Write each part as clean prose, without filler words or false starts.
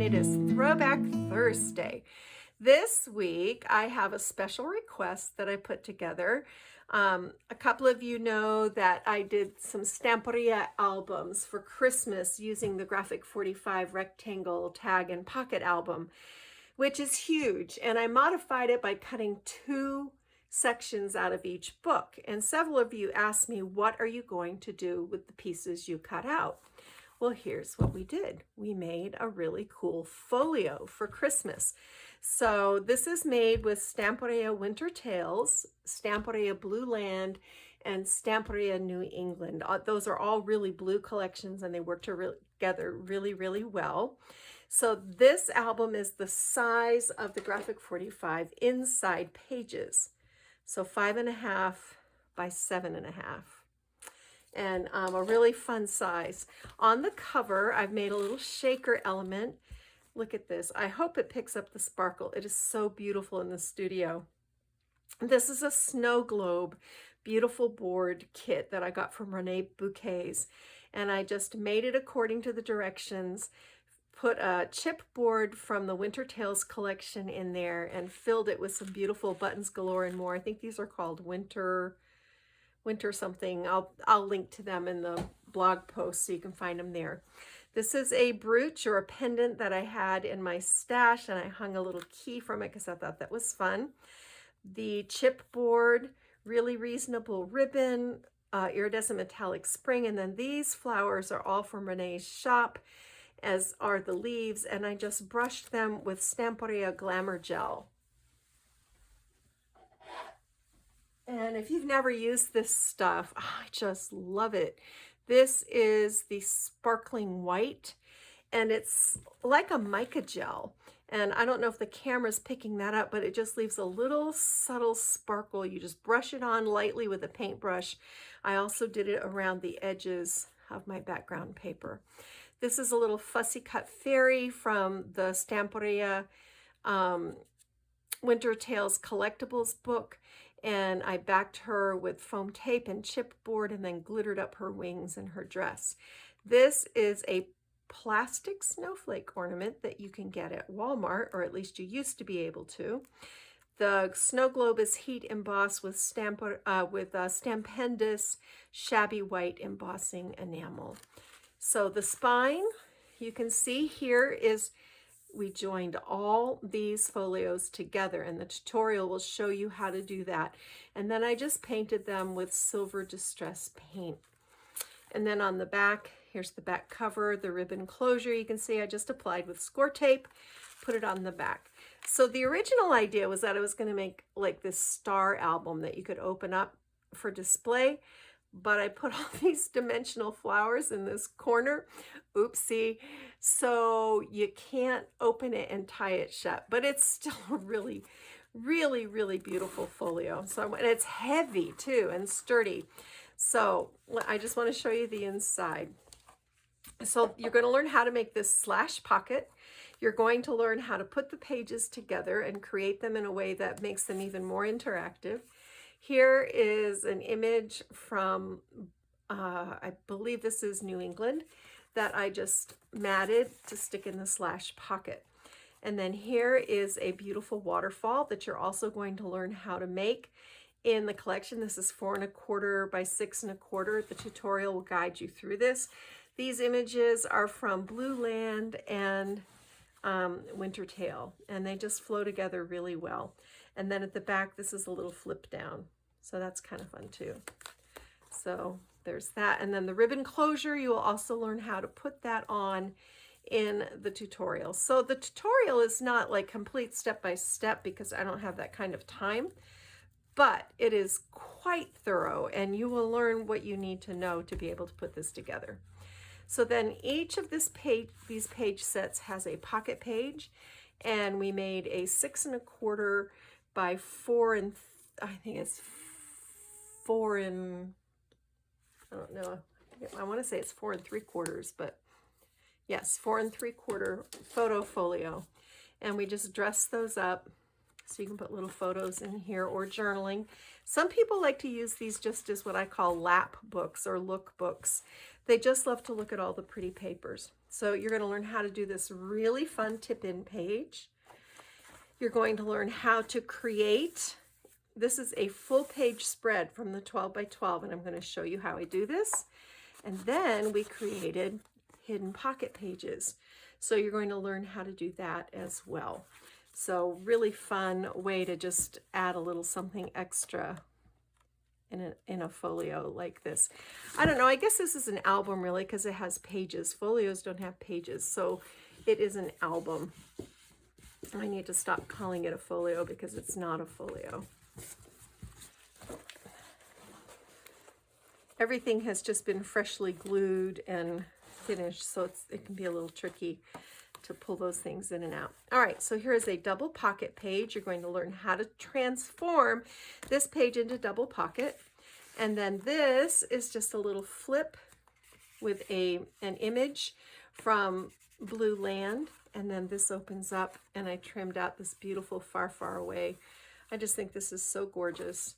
It is Throwback Thursday. This week, I have a special request that I put together. A couple of you know that I did some Stamperia albums for Christmas using the Graphic 45 rectangle tag and pocket album, which is huge. And I modified it by cutting two sections out of each book. And several of you asked me, what are you going to do with the pieces you cut out? Well, here's what we did. We made a really cool folio for Christmas. So this is made with Stamperia Winter Tales, Stamperia Blue Land, and Stamperia New England. Those are all really blue collections and they work together really, really well. So this album is the size of the Graphic 45 inside pages. So 5.5 by 7.5. And a really fun size. On the cover, I've made a little shaker element. Look at this. I hope it picks up the sparkle. It is so beautiful in the studio. This is a snow globe, beautiful board kit that I got from Renee Bouquets. And I just made it according to the directions, put a chipboard from the Winter Tales collection in there, and filled it with some beautiful buttons galore and more. I think these are called winter something. I'll link to them in the blog post so you can find them there. This is a brooch or a pendant that I had in my stash, and I hung a little key from it because I thought that was fun. The chipboard, really reasonable ribbon, iridescent metallic spring, and then these flowers are all from Renee's shop, as are the leaves, and I just brushed them with Stamperia Glamour Gel. And if you've never used this stuff, I just love it. This is the sparkling white, and it's like a mica gel. And I don't know if the camera's picking that up, but it just leaves a little subtle sparkle. You just brush it on lightly with a paintbrush. I also did it around the edges of my background paper. This is a little fussy cut fairy from the Stamperia Winter Tales collectibles book. And I backed her with foam tape and chipboard and then glittered up her wings and her dress. This is a plastic snowflake ornament that you can get at Walmart, or at least you used to be able to. The snow globe is heat embossed with Stampendous shabby white embossing enamel. So the spine, you can see here is we joined all these folios together, and the tutorial will show you how to do that. And then I just painted them with silver distress paint. And then on the back, here's the back cover, the ribbon closure. You can see I just applied with score tape, put it on the back. So the original idea was that I was going to make like this star album that you could open up for display, but I put all these dimensional flowers in this corner. Oopsie. So you can't open it and tie it shut, but it's still a really, really, really beautiful folio. So, and it's heavy too and sturdy. So I just want to show you the inside. So you're going to learn how to make this slash pocket. You're going to learn how to put the pages together and create them in a way that makes them even more interactive. Here is an image from, I believe this is New England, that I just matted to stick in the slash pocket. And then here is a beautiful waterfall that you're also going to learn how to make in the collection. This is 4.25 by 6.25. The tutorial will guide you through this. These images are from Blue Land and Winter Tale, and they just flow together really well. And then at the back, this is a little flip down. So that's kind of fun too. So there's that. And then the ribbon closure, you will also learn how to put that on in the tutorial. So the tutorial is not like complete step by step because I don't have that kind of time, but it is quite thorough and you will learn what you need to know to be able to put this together. So then each of these page sets has a pocket page, and we made a 6.25 by 4 and I think it's 4 and I don't know. I want to say it's 4.75, but yes, 4.75 photo folio. And we just dress those up So you can put little photos in here or journaling. Some people like to use these just as what I call lap books or look books. They just love to look at all the pretty papers. So you're going to learn how to do this really fun tip-in page. You're going to learn how to create. This is a full page spread from the 12 by 12, and I'm going to show you how I do this. And then we created hidden pocket pages. So you're going to learn how to do that as well. So really fun way to just add a little something extra in a folio like this. I don't know, I guess this is an album really because it has pages. Folios don't have pages, so it is an album. I need to stop calling it a folio because it's not a folio. Everything has just been freshly glued and finished, so it can be a little tricky to pull those things in and out. All right, so here is a double pocket page. You're going to learn how to transform this page into double pocket. And then this is just a little flip with an image from Blue Land. And then this opens up, and I trimmed out this beautiful Far, Far Away. I just think this is so gorgeous.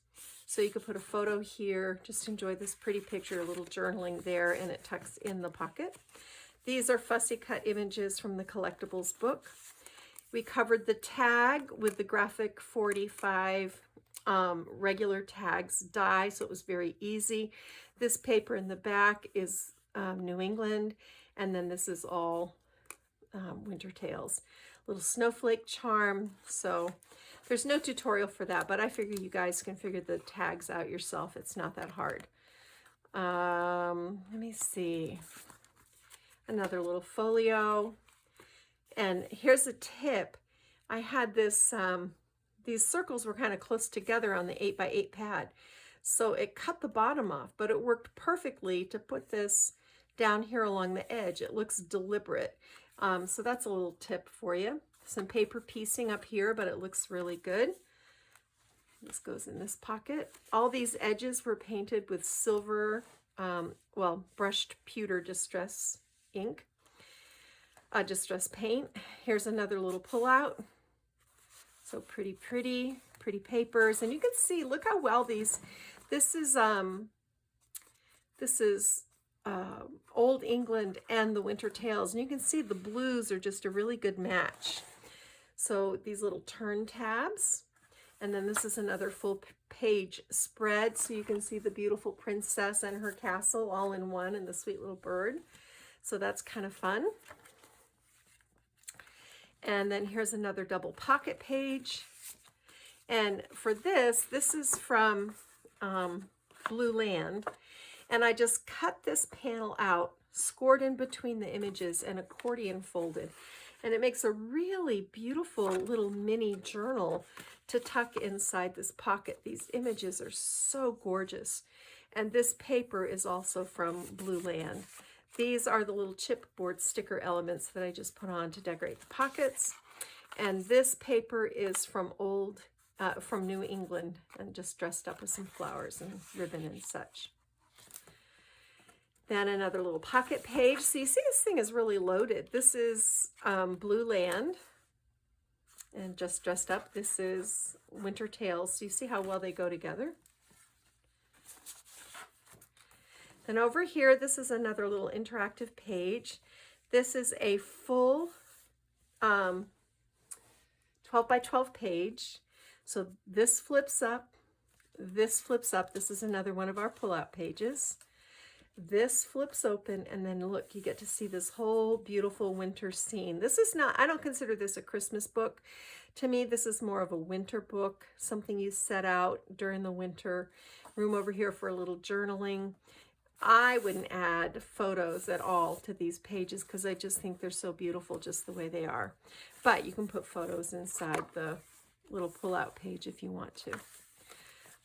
So you could put a photo here, just enjoy this pretty picture, a little journaling there, and it tucks in the pocket. These are fussy cut images from the collectibles book. We covered the tag with the graphic 45 regular tags die, so it was very easy. This paper in the back is New England, and then this is all Winter Tales. Little snowflake charm, so there's no tutorial for that, but I figure you guys can figure the tags out yourself. It's not that hard. Let me see. Another little folio. And here's a tip. I had this, these circles were kind of close together on the 8x8 pad. So it cut the bottom off, but it worked perfectly to put this down here along the edge. It looks deliberate. So that's a little tip for you. Some paper piecing up here, but it looks really good. This goes in this pocket. All these edges were painted with silver, well, brushed pewter distress ink, distress paint. Here's another little pullout. So pretty papers. And you can see, look how well this is Old England and the Winter Tales. And you can see the blues are just a really good match. So these little turn tabs. And then this is another full page spread. So you can see the beautiful princess and her castle all in one, and the sweet little bird. So that's kind of fun. And then here's another double pocket page. And for this is from Blue Land. And I just cut this panel out, scored in between the images, and accordion folded. And it makes a really beautiful little mini journal to tuck inside this pocket. These images are so gorgeous. And this paper is also from Blue Land. These are the little chipboard sticker elements that I just put on to decorate the pockets. And this paper is from from New England, and just dressed up with some flowers and ribbon and such. Then another little pocket page. So you see this thing is really loaded. This is Blue Land, and just dressed up. This is Winter Tales. So you see how well they go together. Then over here, this is another little interactive page. This is a full 12 by 12 page. So this flips up, this flips up. This is another one of our pull-out pages. This flips open, and then look, you get to see this whole beautiful winter scene. This is not, I don't consider this a Christmas book. To me, this is more of a winter book, something you set out during the winter. Room over here for a little journaling. I wouldn't add photos at all to these pages because I just think they're so beautiful just the way they are. But you can put photos inside the little pull-out page if you want to.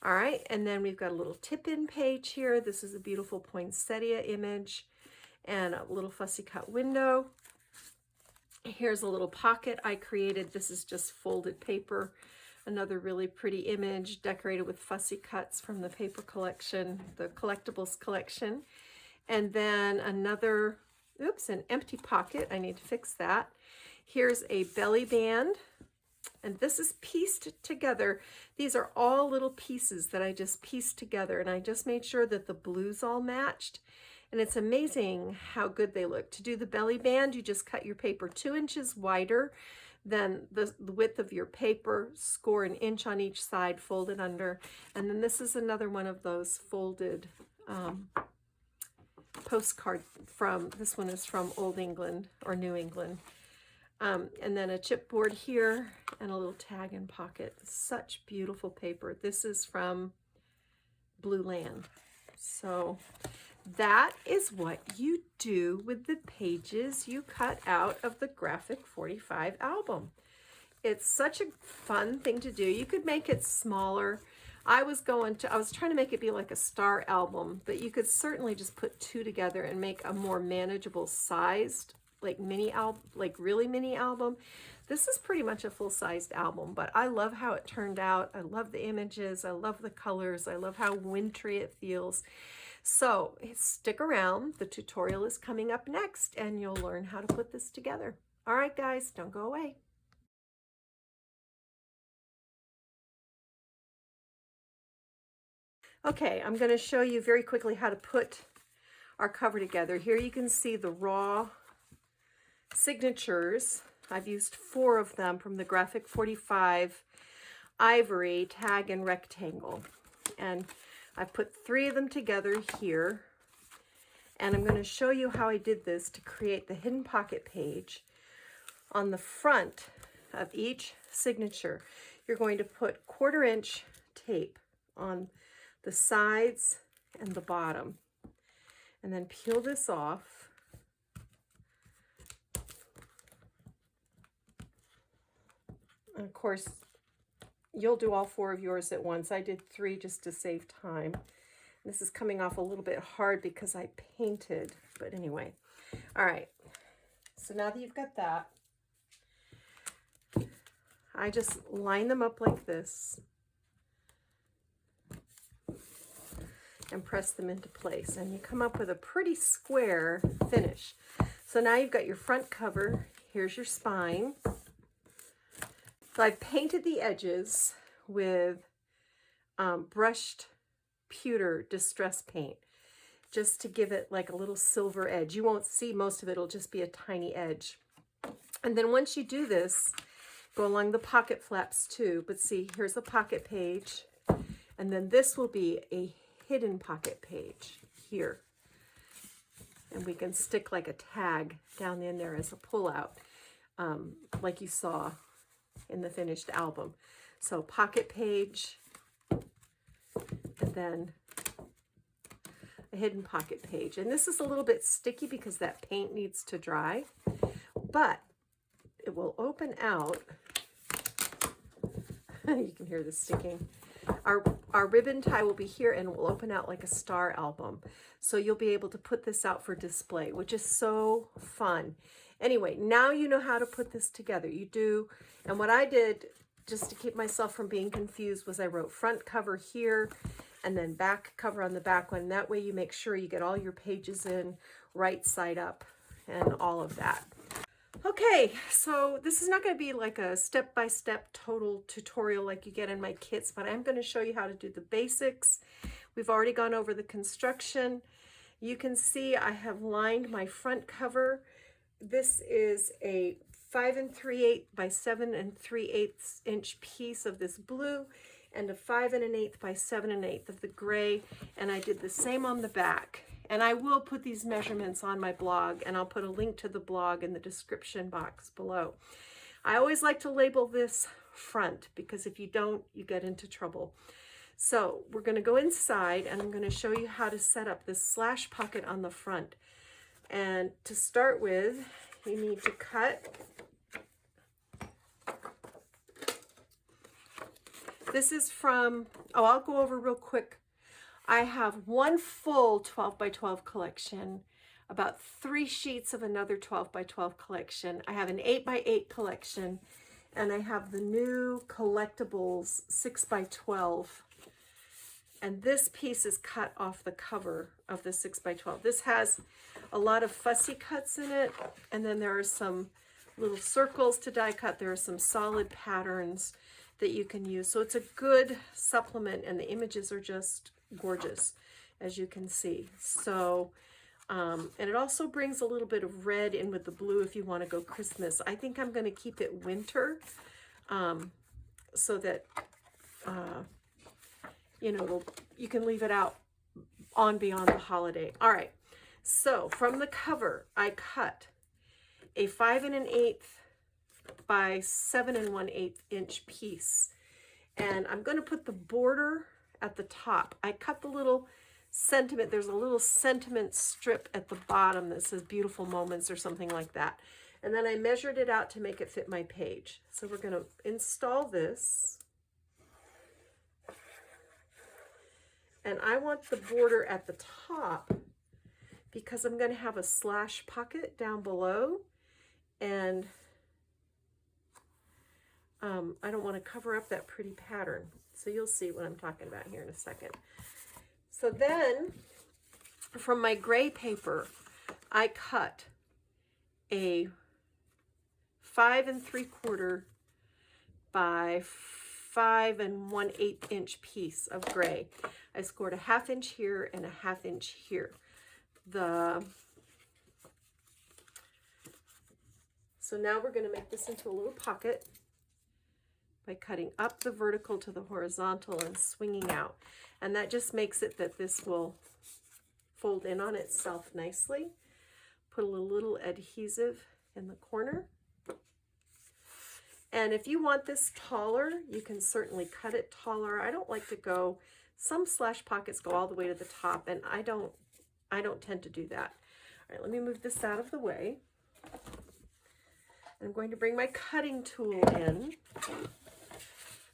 All right, and then we've got a little tip-in page here. This is a beautiful poinsettia image and a little fussy cut window. Here's a little pocket I created. This is just folded paper. Another really pretty image decorated with fussy cuts from the paper collection, the collectibles collection. And then another, oops, an empty pocket. I need to fix that. Here's a belly band And this is pieced together. These are all little pieces that I just pieced together, and I just made sure that the blues all matched. And it's amazing how good they look. To do the belly band, you just cut your paper 2 inches wider than the width of your paper, score 1 inch on each side, fold it under. And then this is another one of those folded postcard from, this one is from Old England or New England. And then a chipboard here and a little tag and pocket. Such beautiful paper. This is from Blue Land. So that is what you do with the pages you cut out of the Graphic 45 album. It's such a fun thing to do. You could make it smaller. I was trying to make it be like a star album, but you could certainly just put 2 together and make a more manageable sized, like really mini album. This is pretty much a full-sized album, but I love how it turned out. I love the images. I love the colors. I love how wintry it feels. So stick around. The tutorial is coming up next, and you'll learn how to put this together. All right, guys, don't go away. Okay, I'm going to show you very quickly how to put our cover together. Here you can see the raw signatures. I've used 4 of them from the Graphic 45 Ivory Tag and Rectangle. And I've put 3 of them together here. And I'm going to show you how I did this to create the hidden pocket page. On the front of each signature, you're going to put 1/4 inch tape on the sides and the bottom. And then peel this off. And of course, you'll do all 4 of yours at once. I did 3 just to save time. This is coming off a little bit hard because I painted, but anyway. All right, so now that you've got that, I just line them up like this and press them into place, and you come up with a pretty square finish. So now you've got your front cover. Here's your spine. So I've painted the edges with brushed pewter distress paint, just to give it like a little silver edge. You won't see most of it, it'll just be a tiny edge. And then once you do this, go along the pocket flaps too. But see, here's a pocket page, and then this will be a hidden pocket page here. And we can stick like a tag down in there as a pullout, like you saw in the finished album. So pocket page, and then a hidden pocket page. And this is a little bit sticky because that paint needs to dry, but it will open out. You can hear the sticking. Our ribbon tie will be here, and it will open out like a star album. So you'll be able to put this out for display, which is so fun. Anyway, now you know how to put this together. You do, and what I did, just to keep myself from being confused, was I wrote front cover here and then back cover on the back one. That way you make sure you get all your pages in right side up and all of that. Okay, so this is not going to be like a step-by-step total tutorial like you get in my kits, but I'm going to show you how to do the basics. We've already gone over the construction. You can see I have lined my front cover. This is a 5 3/8 by 7 3/8 inch piece of this blue, and a 5 1/8 by 7 1/8 of the gray, and I did the same on the back. And I will put these measurements on my blog, and I'll put a link to the blog in the description box below. I always like to label this front, because if you don't, you get into trouble. So we're going to go inside, and I'm going to show you how to set up this slash pocket on the front. And to start with, you need to cut. This is from, I'll go over real quick. I have one full 12 by 12 collection, about 3 sheets of another 12 by 12 collection. I have an 8 by 8 collection, and I have the new collectibles 6 by 12. And this piece is cut off the cover of the 6 by 12. This has a lot of fussy cuts in it, and then there are some little circles to die cut. There are some solid patterns that you can use. So it's a good supplement, and the images are just gorgeous, as you can see. So, and it also brings a little bit of red in with the blue if you want to go Christmas. I think I'm going to keep it winter, so that, you know, you can leave it out on beyond the holiday. All right. So from the cover, I cut a 5 1/8 by 7 1/8 inch piece. And I'm going to put the border at the top. I cut the little sentiment. There's a little sentiment strip at the bottom that says beautiful moments or something like that. And then I measured it out to make it fit my page. So we're going to install this. And I want the border at the top because I'm going to have a slash pocket down below. And I don't want to cover up that pretty pattern. So you'll see what I'm talking about here in a second. So then from my gray paper, I cut a 5 3/4 by 5 1/8 inch piece of gray. I scored a 1/2 inch here and a 1/2 inch here. So now we're going to make this into a little pocket by cutting up the vertical to the horizontal and swinging out. And that just makes it that this will fold in on itself nicely. Put a little adhesive in the corner. And if you want this taller, you can certainly cut it taller. I don't like to go, some slash pockets go all the way to the top, and I don't tend to do that. All right, let me move this out of the way. I'm going to bring my cutting tool in.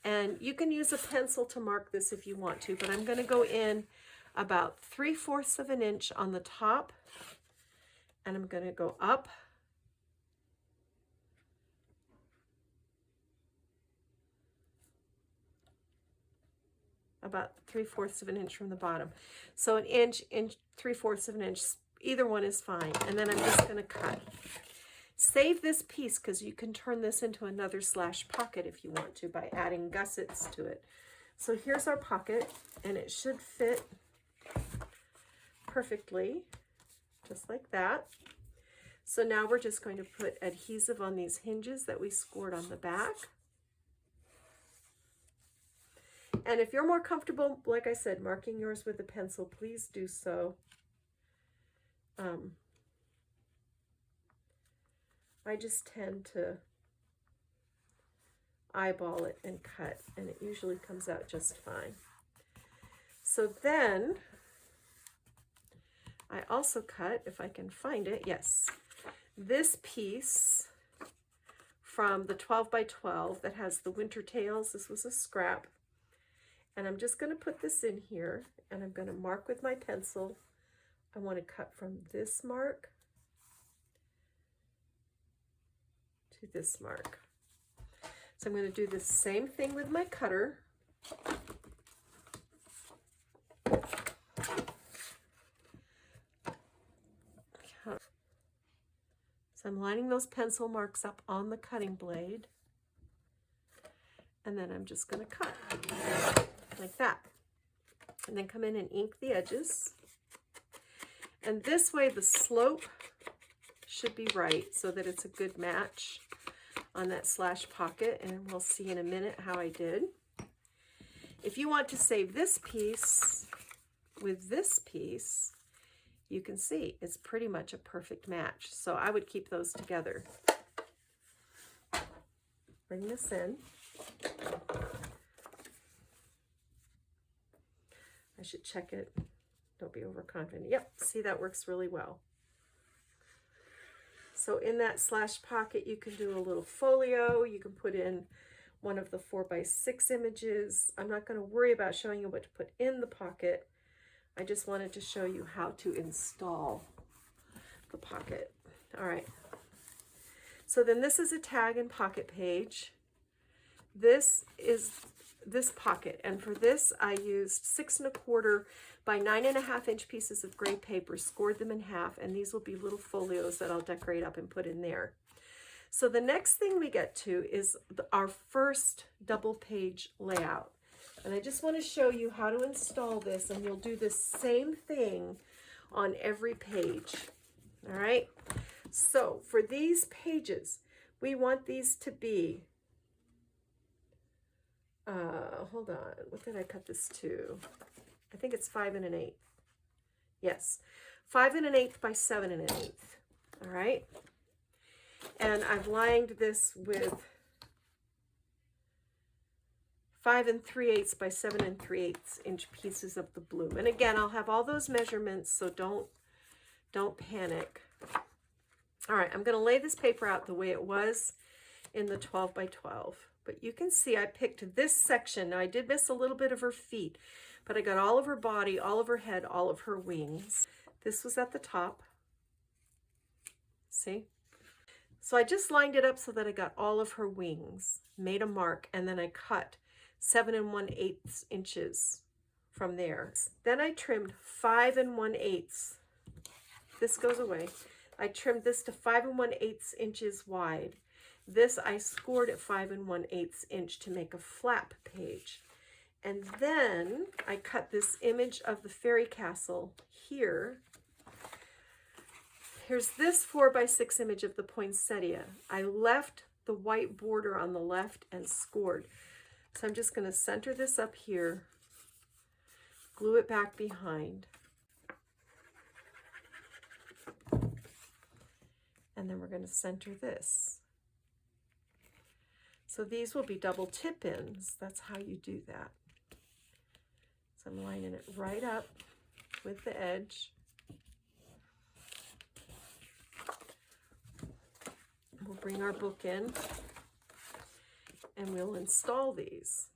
And you can use a pencil to mark this if you want to, but I'm going to go in about 3/4 of an inch on the top, and I'm going to go up about 3/4 of an inch from the bottom. So an inch, 3/4 of an inch, either one is fine. And then I'm just going to cut. Save this piece because you can turn this into another slash pocket if you want to by adding gussets to it. So here's our pocket, and it should fit perfectly, just like that. So now we're just going to put adhesive on these hinges that we scored on the back. And if you're more comfortable, like I said, marking yours with a pencil, please do so. I just tend to eyeball it and cut, and it usually comes out just fine. So then I also cut, if I can find it, yes, this piece from the 12 by 12 that has the winter tails. This was a scrap. And I'm just going to put this in here, and I'm going to mark with my pencil. I want to cut from this mark to this mark. So I'm going to do the same thing with my cutter. So I'm lining those pencil marks up on the cutting blade, and then I'm just going to cut like that, and then come in and ink the edges. And this way the slope should be right so that it's a good match on that slash pocket, and we'll see in a minute how I did. If you want to save this piece with this piece, you can see it's pretty much a perfect match. So I would keep those together. Bring this in. I should check it. Don't be overconfident. Yep, see, that works really well. So in that slash pocket, you can do a little folio. You can put in one of the 4x6 images. I'm not going to worry about showing you what to put in the pocket. I just wanted to show you how to install the pocket. All right. So then this is a tag and pocket page. This is this pocket, and for this I used 6 1/4 by 9 1/2 inch pieces of gray paper, scored them in half, and these will be little folios that I'll decorate up and put in there. So the next thing we get to is our first double page layout. And I just want to show you how to install this, and you'll do the same thing on every page. All right. So for these pages, we want these to be, hold on, what did I cut this to? I think it's 5 1/8. Yes, 5 1/8 by 7 1/8. All right. And I've lined this with 5 3/8 by 7 3/8 inch pieces of the blue. And again, I'll have all those measurements, so don't panic. All right, I'm going to lay this paper out the way it was in the 12 by 12. But you can see I picked this section. Now I did miss a little bit of her feet, but I got all of her body, all of her head, all of her wings. This was at the top. See? So I just lined it up so that I got all of her wings, made a mark, and then I cut 7 1/8 inches from there. Then I trimmed 5 1/8. This goes away. I trimmed this to 5 1/8 inches wide. This I scored at 5 1/8 inch to make a flap page. And then I cut this image of the fairy castle here. Here's this 4 by 6 image of the poinsettia. I left the white border on the left and scored. So I'm just going to center this up here, glue it back behind, and then we're going to center this. So these will be double tip-ins. That's how you do that. So I'm lining it right up with the edge. We'll bring our book in and we'll install these.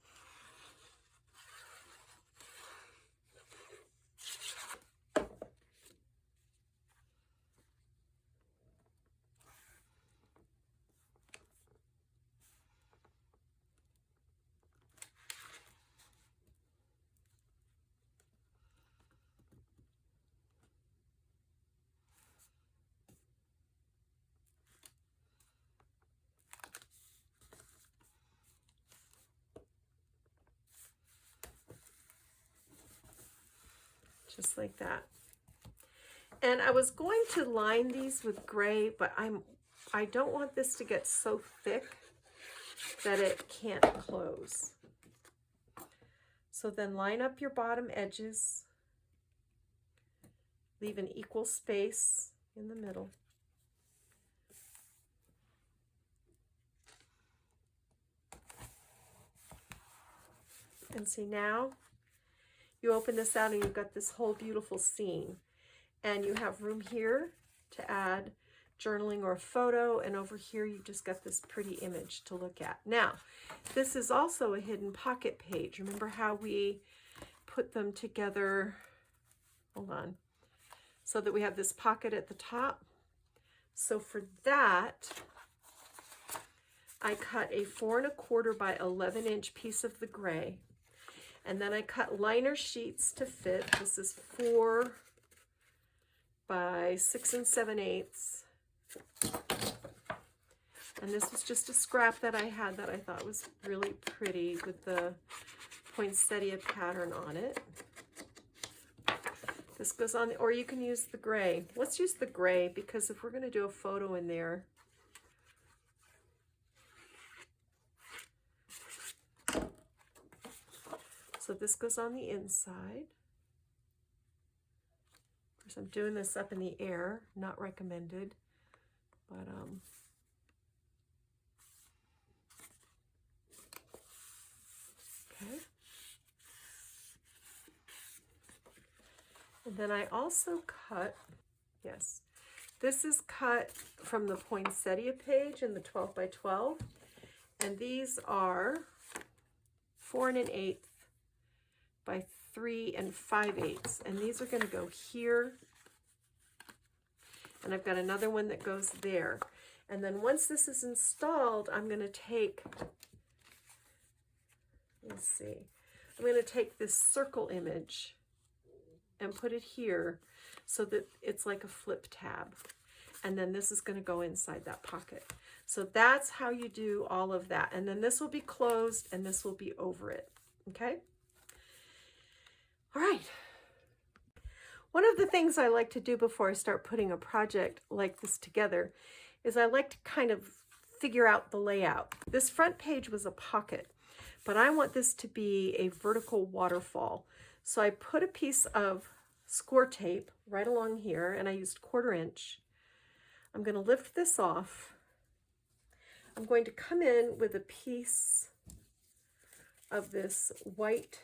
Just like that. And I was going to line these with gray, but I don't want this to get so thick that it can't close. So then line up your bottom edges, leave an equal space in the middle. And see, now you open this out and you've got this whole beautiful scene, and you have room here to add journaling or a photo, and over here you just got this pretty image to look at. Now, this is also a hidden pocket page. Remember how we put them together, hold on, so that we have this pocket at the top? So for that, I cut a 4 1/4 by 11 inch piece of the gray. And then I cut liner sheets to fit. This is 4 by 6 7/8. And this was just a scrap that I had that I thought was really pretty with the poinsettia pattern on it. This goes on, or you can use the gray. Let's use the gray because if we're going to do a photo in there, so this goes on the inside. Of course, I'm doing this up in the air, not recommended, but okay. And then I also cut, yes, this is cut from the poinsettia page in the 12 by 12, and these are 4 1/8 by 3 5/8, and these are going to go here, and I've got another one that goes there. And then once this is installed, I'm going to take, let's see, I'm going to take this circle image and put it here so that it's like a flip tab. and then this is going to go inside that pocket. So that's how you do all of that. And then this will be closed and this will be over it. Okay. All right. One of the things I like to do before I start putting a project like this together is I like to kind of figure out the layout. This front page was a pocket, but I want this to be a vertical waterfall. So I put a piece of score tape right along here, and I used 1/4 inch. I'm going to lift this off. I'm going to come in with a piece of this white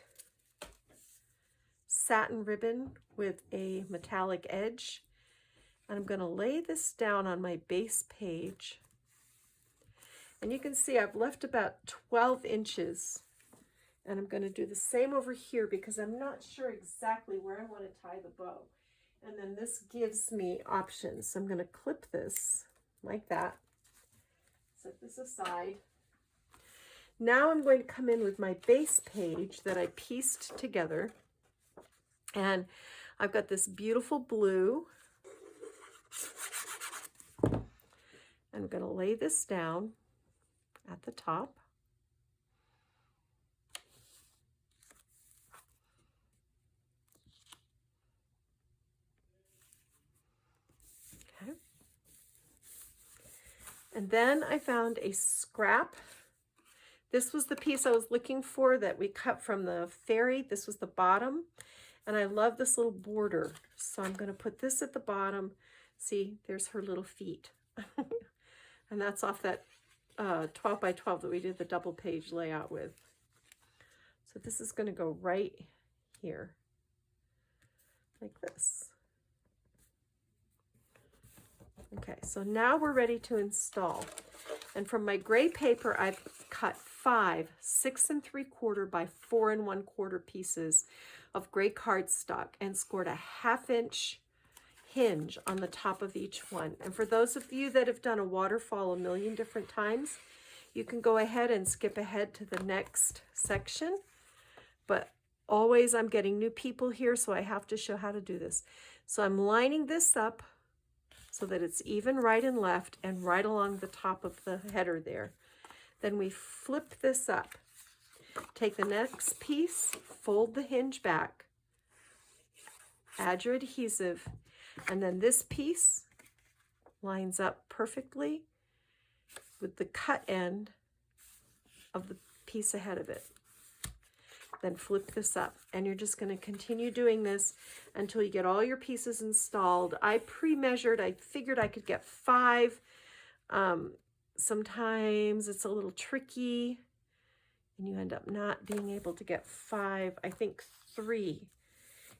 satin ribbon with a metallic edge, and I'm going to lay this down on my base page. And you can see I've left about 12 inches, and I'm going to do the same over here because I'm not sure exactly where I want to tie the bow. And then this gives me options. So I'm going to clip this like that, set this aside. Now I'm going to come in with my base page that I pieced together, and I've got this beautiful blue. I'm going to lay this down at the top. Okay. And then I found a scrap. This was the piece I was looking for that we cut from the ferry. This was the bottom. And I love this little border. So I'm going to put this at the bottom. See, there's her little feet. And that's off that 12 by 12 that we did the double page layout with. So this is going to go right here, like this. Okay, so now we're ready to install. And from my gray paper, I've cut 5 6 3/4 by 4 1/4 pieces of gray cardstock and scored a 1/2 inch hinge on the top of each one. And for those of you that have done a waterfall a million different times, you can go ahead and skip ahead to the next section. But always I'm getting new people here, so I have to show how to do this. So I'm lining this up so that it's even right and left and right along the top of the header there. Then we flip this up. Take the next piece, fold the hinge back, add your adhesive, and then this piece lines up perfectly with the cut end of the piece ahead of it. Then flip this up, and you're just going to continue doing this until you get all your pieces installed. I pre-measured. I figured I could get 5. Sometimes it's a little tricky, and you end up not being able to get 5. I think 3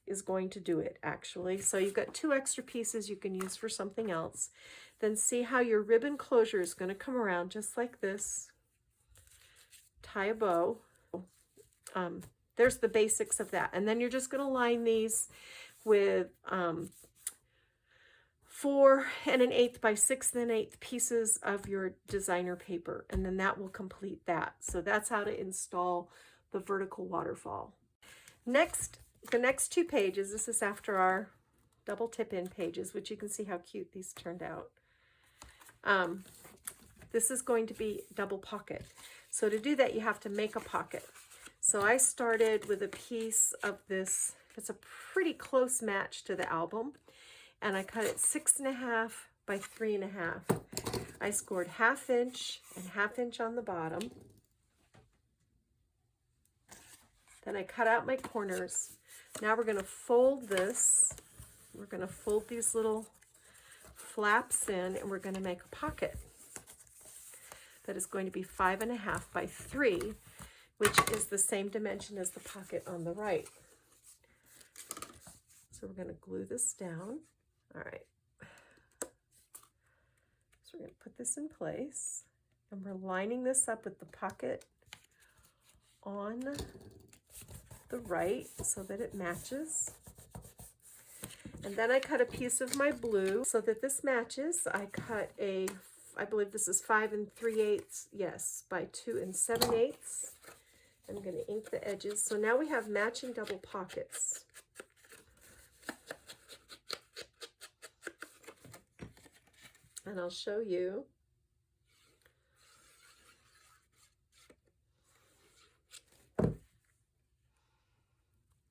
is going to do it, actually. So you've got 2 extra pieces you can use for something else. Then see how your ribbon closure is going to come around just like this. Tie a bow. There's the basics of that. And then you're just going to line these with 4 1/8 by 6 1/8 pieces of your designer paper. And then that will complete that. So that's how to install the vertical waterfall. Next, the next 2 pages, this is after our double tip-in pages, which you can see how cute these turned out. This is going to be double pocket. So to do that, you have to make a pocket. So I started with a piece of this. It's a pretty close match to the album. And I cut it 6 1/2 by 3 1/2. I scored 1/2 inch and 1/2 inch on the bottom. Then I cut out my corners. Now we're going to fold this. We're going to fold these little flaps in, and we're going to make a pocket that is going to be 5 1/2 by 3, which is the same dimension as the pocket on the right. So we're going to glue this down. All right. So we're going to put this in place, and we're lining this up with the pocket on the right so that it matches. And then I cut a piece of my blue so that this matches. I cut a, I believe this is 5 3/8, yes, by 2 7/8. I'm going to ink the edges. So now we have matching double pockets. And I'll show you.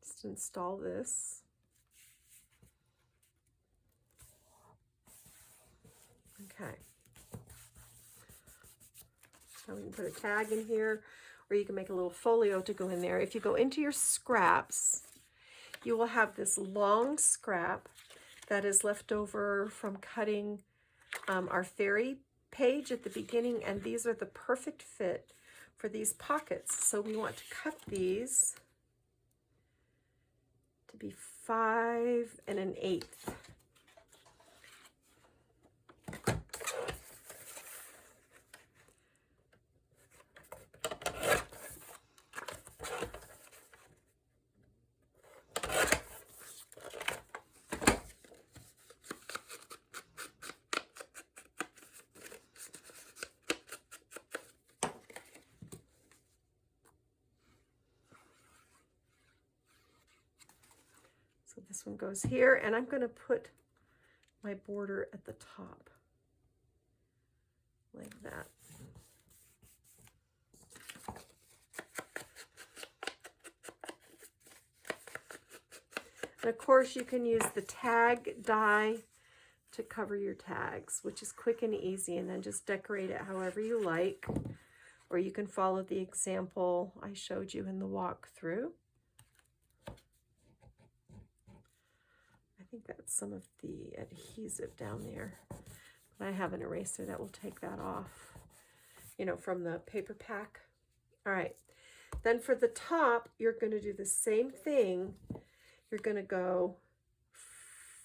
Just install this. Okay. So we can put a tag in here, or you can make a little folio to go in there. If you go into your scraps, you will have this long scrap that is left over from cutting our fairy page at the beginning, and these are the perfect fit for these pockets. So we want to cut these to be 5 1/8. So this one goes here, and I'm going to put my border at the top like that. And of course you can use the tag die to cover your tags, which is quick and easy, and then just decorate it however you like, or you can follow the example I showed you in the walkthrough. I think that's some of the adhesive down there, but I have an eraser that will take that off, you know, from the paper pack. All right, then for the top, you're going to do the same thing. You're going to go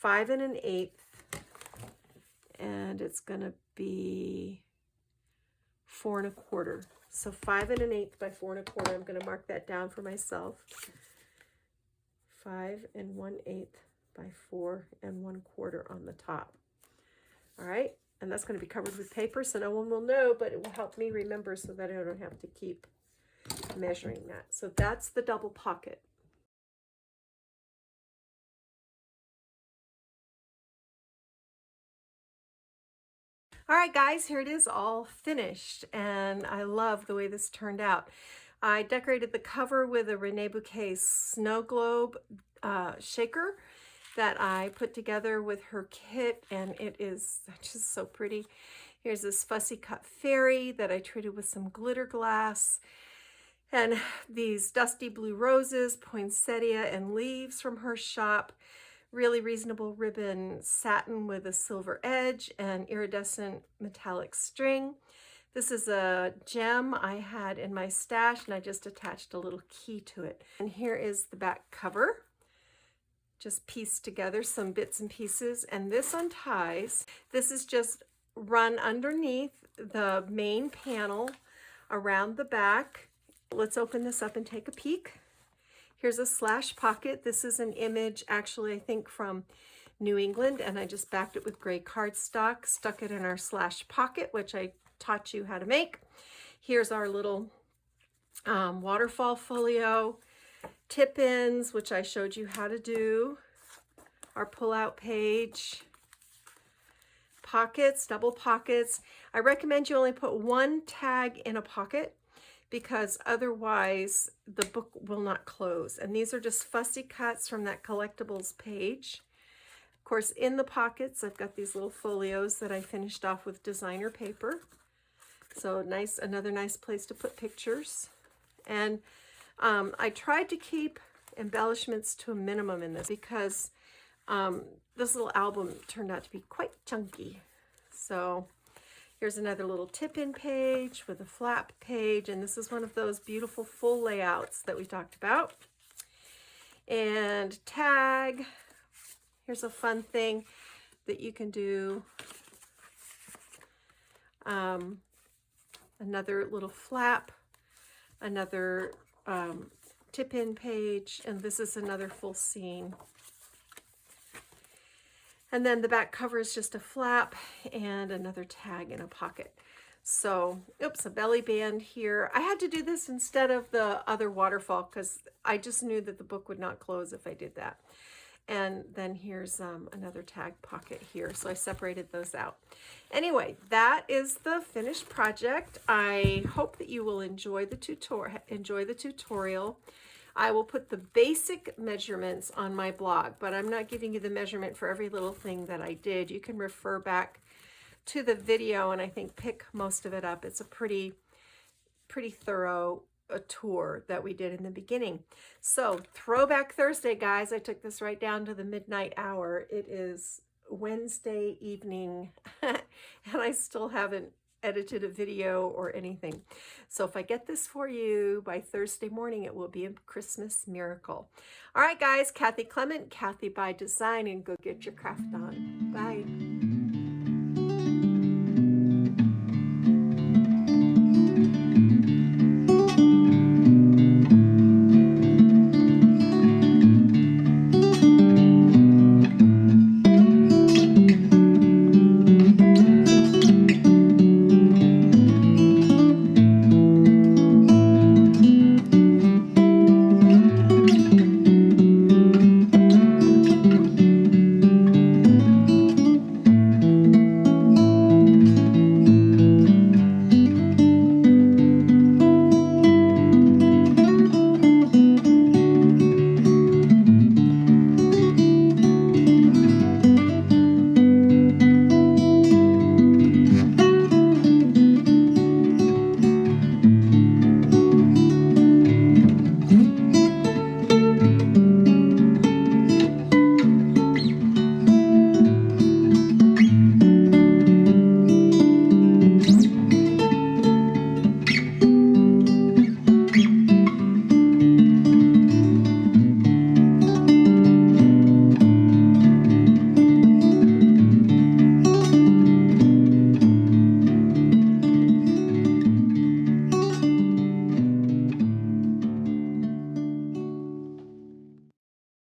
5 1/8, and it's going to be 4 1/4. So 5 1/8 by 4 1/4. I'm going to mark that down for myself. 5 1/8 by 4 1/4 on the top. All right, and that's going to be covered with paper, so no one will know, but it will help me remember so that I don't have to keep measuring that. So that's the double pocket. All right, guys, here it is all finished, and I love the way this turned out. I decorated the cover with a Rene Bouquet snow globe shaker that I put together with her kit, and it is just so pretty. Here's this fussy cut fairy that I treated with some glitter glass, and these dusty blue roses, poinsettia, and leaves from her shop. Really reasonable ribbon satin with a silver edge and iridescent metallic string. This is a gem I had in my stash, and I just attached a little key to it. And here is the back cover. Just pieced together some bits and pieces, and this unties. This is just run underneath the main panel around the back. Let's open this up and take a peek. Here's a slash pocket. This is an image, actually, I think from New England, and I just backed it with gray cardstock, stuck it in our slash pocket, which I taught you how to make. Here's our little waterfall folio, tip-ins, which I showed you how to do, our pull-out page, pockets, double pockets. I recommend you only put one tag in a pocket, because otherwise the book will not close. And these are just fussy cuts from that collectibles page. Of course, in the pockets, I've got these little folios that I finished off with designer paper. So nice, another nice place to put pictures. And I tried to keep embellishments to a minimum in this, because this little album turned out to be quite chunky. So here's another little tip-in page with a flap page, and this is one of those beautiful full layouts that we talked about. And tag, here's a fun thing that you can do. Another little flap, another tip-in page, and this is another full scene. And then the back cover is just a flap and another tag in a pocket. So, oops, a belly band here. I had to do this instead of the other waterfall because I just knew that the book would not close if I did that. And then here's another tag pocket here. So I separated those out. Anyway, that is the finished project. I hope that you will enjoy the tutorial. I will put the basic measurements on my blog, but I'm not giving you the measurement for every little thing that I did. You can refer back to the video and I think pick most of it up. It's a pretty thorough tour that we did in the beginning. So Throwback Thursday, guys. I took this right down to the midnight hour. It is Wednesday evening and I still haven't edited a video or anything. So if I get this for you by Thursday morning, it will be a Christmas miracle. All right, guys, Kathy Clement, Kathy by Design, and go get your craft on. Bye.